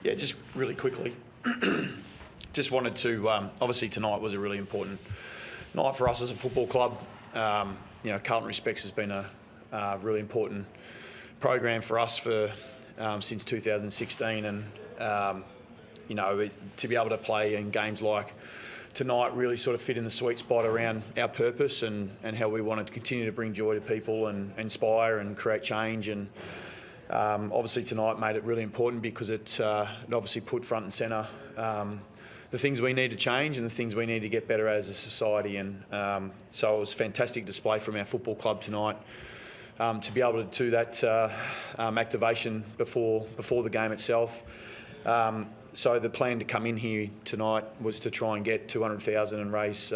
Yeah, just really quickly. Just wanted to, obviously tonight was a really important night for us as a football club. Carlton Respects has been a really important program for us since 2016, and to be able to play in games like tonight really sort of fit in the sweet spot around our purpose and how we wanted to continue to bring joy to people and inspire and create change. And obviously tonight made it really important because it obviously put front and centre the things we need to change and the things we need to get better as a society. And so it was a fantastic display from our football club tonight to be able to do that activation before the game itself. So the plan to come in here tonight was to try and get 200,000 and raise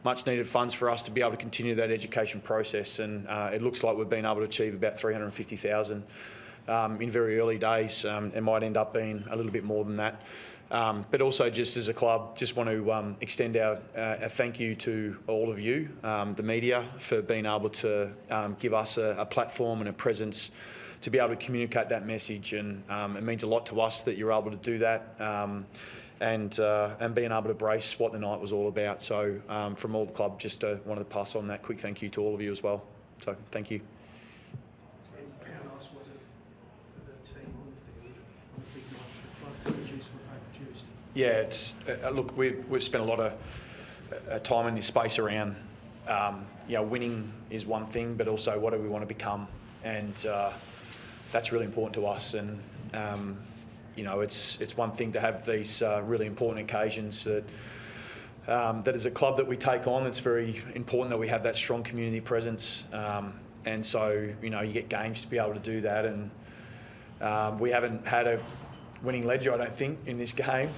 much needed funds for us to be able to continue that education process. And it looks like we've been able to achieve about 350,000 in very early days. It might end up being a little bit more than that. But also just as a club, just want to extend our thank you to all of you, the media, for being able to give us a platform and a presence to be able to communicate that message. And it means a lot to us that you're able to do that and being able to brace what the night was all about. So from all the club, just wanted to pass on that quick thank you to all of you as well. So thank you. How nice was it for the team on the field on a big night for the club to produce what they produced? Yeah, it's look, we've spent a lot of time in this space around winning is one thing, but also what do we want to become, and that's really important to us. And it's one thing to have these really important occasions that as a club that we take on. It's very important that we have that strong community presence, and so you get games to be able to do that. And we haven't had a winning ledger, I don't think, in this game.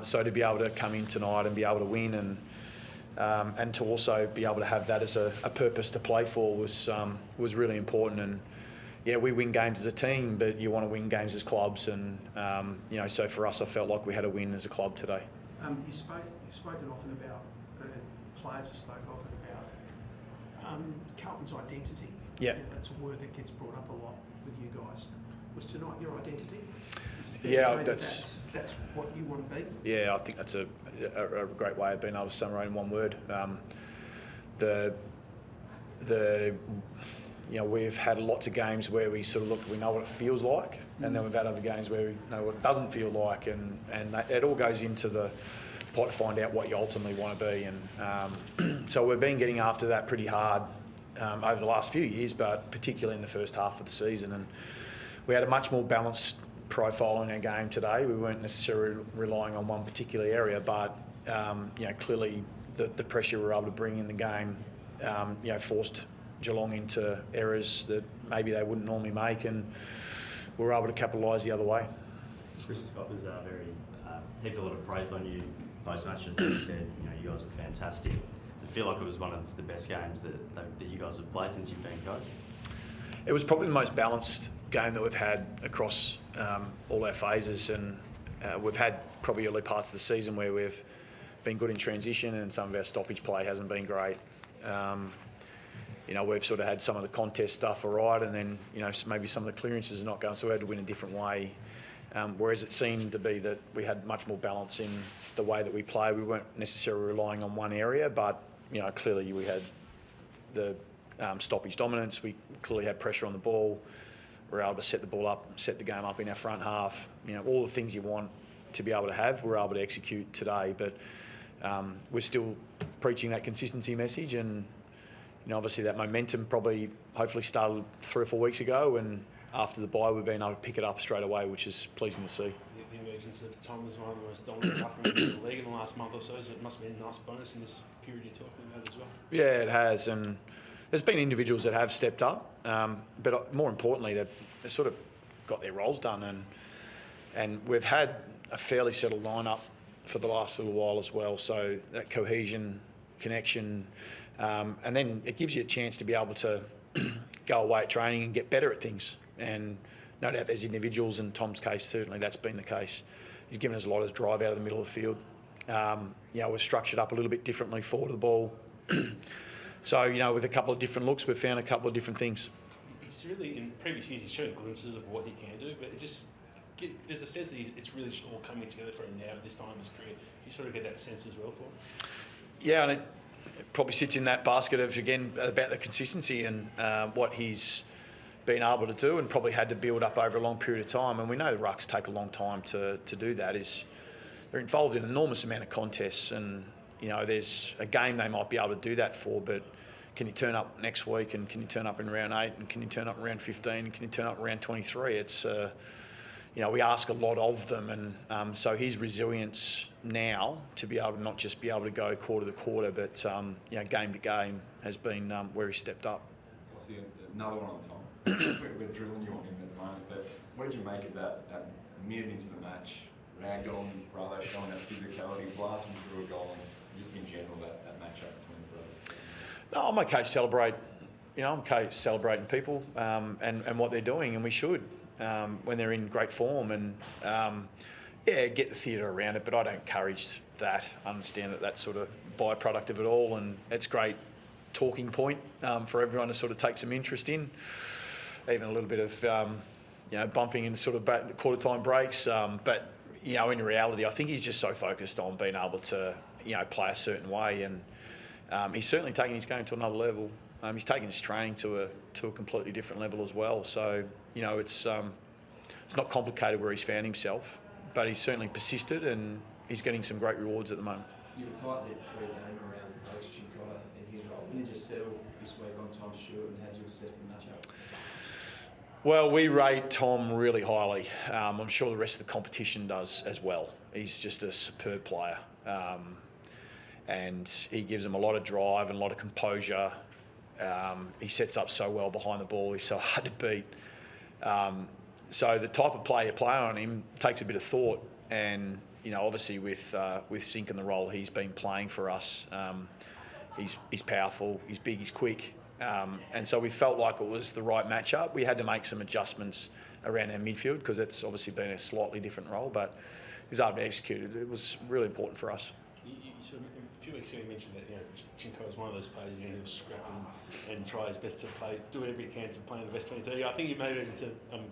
So to be able to come in tonight and be able to win and to also be able to have that as a purpose to play for was really important. And yeah, we win games as a team, but you want to win games as clubs. And so for us, I felt like we had a win as a club today. You've spoken often about, players have spoken often about Carlton's identity. Yeah. That's a word that gets brought up a lot with you guys. Was tonight your identity? Yeah, that's what you want to be? Yeah, I think that's a great way of being able to summarise in one word. We've had lots of games where we sort of we know what it feels like, and then we've had other games where we know what it doesn't feel like, and it all goes into the pot to find out what you ultimately want to be. And so we've been getting after that pretty hard over the last few years, but particularly in the first half of the season. And we had a much more balanced profile in our game today. We weren't necessarily relying on one particular area, but clearly the pressure we were able to bring in the game forced Geelong into errors that maybe they wouldn't normally make, and we were able to capitalise the other way. Chris Scott was heaped a lot of praise on you post matches. That he said, you guys were fantastic. Does it feel like it was one of the best games that you guys have played since you've been coach? It was probably the most balanced game that we've had across all our phases, and we've had probably early parts of the season where we've been good in transition, and some of our stoppage play hasn't been great. We've sort of had some of the contest stuff all right, and then maybe some of the clearances are not going, so we had to win a different way. Whereas it seemed to be that we had much more balance in the way that we play. We weren't necessarily relying on one area, but clearly we had the stoppage dominance. We clearly had pressure on the ball. We were able to set the ball up, set the game up in our front half. All the things you want to be able to have, we're able to execute today. But we're still preaching that consistency message, and obviously that momentum hopefully started 3 or 4 weeks ago, and after the bye we've been able to pick it up straight away, which is pleasing to see. The emergence of Tom as one of the most dominant ruckmen in the league in the last month or so it must be a nice bonus in this period you're talking about as well. Yeah, it has, and there's been individuals that have stepped up, but more importantly, they've sort of got their roles done, and we've had a fairly settled lineup for the last little while as well. So that cohesion, connection, and then it gives you a chance to be able to go away at training and get better at things. And no doubt there's individuals, in Tom's case certainly that's been the case. He's given us a lot of drive out of the middle of the field. We're structured up a little bit differently forward of the ball. So, with a couple of different looks, we've found a couple of different things. He's really, in previous years, he's shown glimpses of what he can do, but there's a sense that it's really just all coming together for him now at this time of his career. You sort of get that sense as well for him. Yeah, and it probably sits in that basket of, again, about the consistency and what he's been able to do and probably had to build up over a long period of time. And we know the rucks take a long time to do that. They're involved in an enormous amount of contests, and there's a game they might be able to do that for, but can you turn up next week, and can you turn up in round 8, and can you turn up in round 15, and can you turn up in round 23? It's we ask a lot of them, and so his resilience now to be able to not just be able to go quarter to quarter, but game to game has been where he stepped up. I'll see another one on Tom. We're drilling you on him at the moment, but what did you make of that minute into the match? Ragdolling his brother, showing that physicality, blasting through a goal, and just in general that matchup between the brothers. No, I'm okay to celebrate. I'm okay celebrating people and what they're doing, and we should when they're in great form. And get the theatre around it, but I don't encourage that. I understand that that's sort of byproduct of it all, and it's a great talking point for everyone to sort of take some interest in. Even a little bit of bumping in sort of quarter time breaks, but. In reality, I think he's just so focused on being able to, play a certain way, and he's certainly taking his game to another level. He's taking his training to a completely different level as well. So, it's not complicated where he's found himself, but he's certainly persisted, and he's getting some great rewards at the moment. You were tight-lipped pre-game around Alex Chincotta and his role. When did you settle this week on Tom Stewart, and how did you assess the matchup? Well, we rate Tom really highly. I'm sure the rest of the competition does as well. He's just a superb player. And he gives them a lot of drive and a lot of composure. He sets up so well behind the ball. He's so hard to beat. So the type of play you play on him takes a bit of thought. And, obviously with Sink and the role he's been playing for us, he's powerful, he's big, he's quick. And so we felt like it was the right matchup. We had to make some adjustments around our midfield because it's obviously been a slightly different role, but he was able to execute it. It was really important for us. A few weeks ago you mentioned that Chinko was one of those players he was scrapping and try his best to play, do whatever he can to play in the best 22. I think you may have even said, I'm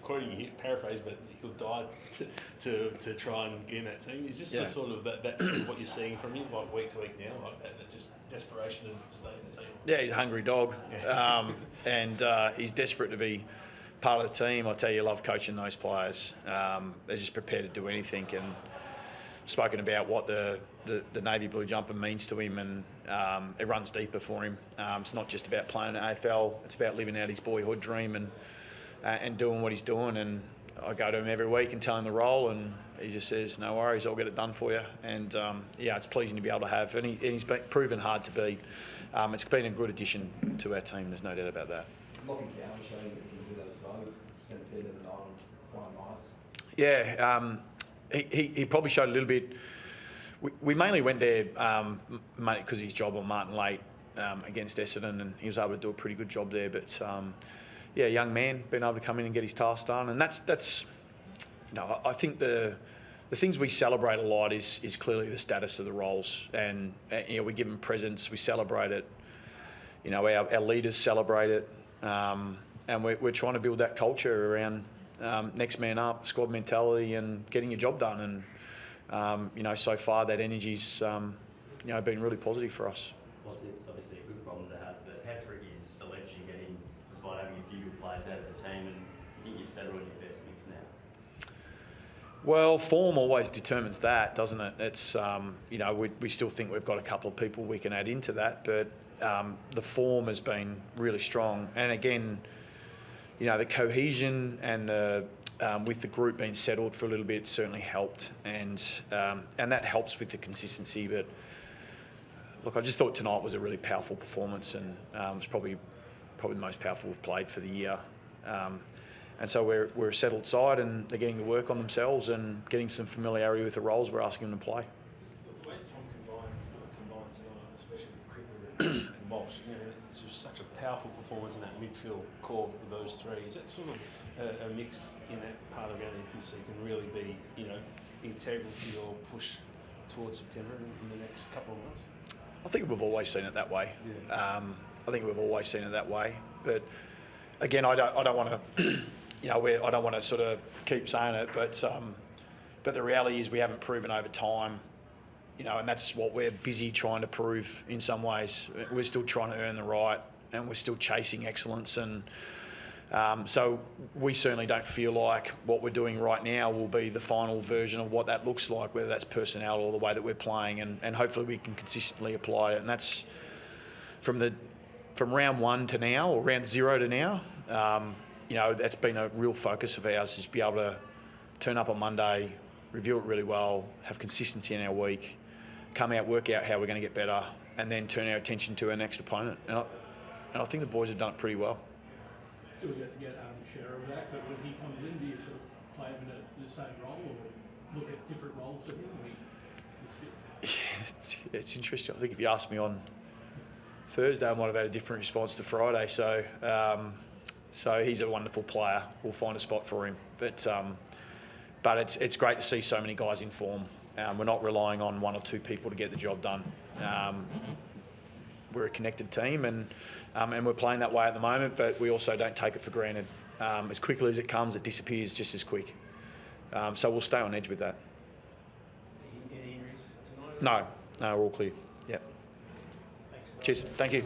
quoting you here, paraphrase, but he'll die to try and get in that team. Is this the sort of that's sort of what you're seeing from him, like week to week now, like that just desperation to stay in the team? Yeah, he's a hungry dog, and he's desperate to be part of the team. I tell you, I love coaching those players. They're just prepared to do anything, and spoken about what the navy blue jumper means to him, and it runs deeper for him. It's not just about playing at AFL, it's about living out his boyhood dream and doing what he's doing. And I go to him every week and tell him the role, and he just says, no worries, I'll get it done for you. And it's pleasing to be able to have, and he's been proven hard to beat. It's been a good addition to our team, there's no doubt about that. Locking down, showing that he can do that as well. Spent a fair bit of the night on Brian Myers. Yeah, he probably showed a little bit. We mainly went there because his job on Martin Late against Essendon, and he was able to do a pretty good job there. But young man, being able to come in and get his task done, and that's I think the things we celebrate a lot is clearly the status of the roles, and we give them presents, we celebrate it. Our leaders celebrate it, and we're trying to build that culture around next man up, squad mentality, and getting your job done. And so far that energy's been really positive for us. Well, it's obviously a good problem to have, but how tricky is selection getting, despite having a few good players out of the team, and I think you've settled on your best mix now? Well, form always determines that, doesn't it? It's we still think we've got a couple of people we can add into that, but the form has been really strong. And again, the cohesion and with the group being settled for a little bit certainly helped, and that helps with the consistency. But look, I just thought tonight was a really powerful performance, and it was probably the most powerful we've played for the year. And so we're a settled side, and they're getting to work on themselves and getting some familiarity with the roles we're asking them to play. The way Tom combines tonight, especially with Cripper and Walsh, it's just such a powerful performance in that midfield core with those three. Is that sort of a mix in that part of the ground that you can see can really be, integral to your push towards September in the next couple of months? I think we've always seen it that way. Yeah. I think we've always seen it that way. But again, I don't want to you know, I don't want to sort of keep saying it, but the reality is we haven't proven over time, you know, and that's what we're busy trying to prove in some ways. We're still trying to earn the right, and we're still chasing excellence, and so we certainly don't feel like what we're doing right now will be the final version of what that looks like, whether that's personnel or the way that we're playing, and hopefully we can consistently apply it. And that's from round 1 to now, or round 0 to now. You know, that's been a real focus of ours, is be able to turn up on Monday, review it really well, have consistency in our week, come out, work out how we're going to get better, and then turn our attention to our next opponent. And I think the boys have done it pretty well. Still yet to get Adam's share of that, but when he comes in, do you sort of play him in the same role, or look at different roles for him? It's interesting. I think if you asked me on Thursday, I might have had a different response to Friday. So he's a wonderful player. We'll find a spot for him. But it's great to see so many guys in form. We're not relying on 1 or 2 people to get the job done. We're a connected team, and we're playing that way at the moment, but we also don't take it for granted. As quickly as it comes, it disappears just as quick. So we'll stay on edge with that. Any injuries tonight? No, we're all clear. Yep. Cheers. Thank you.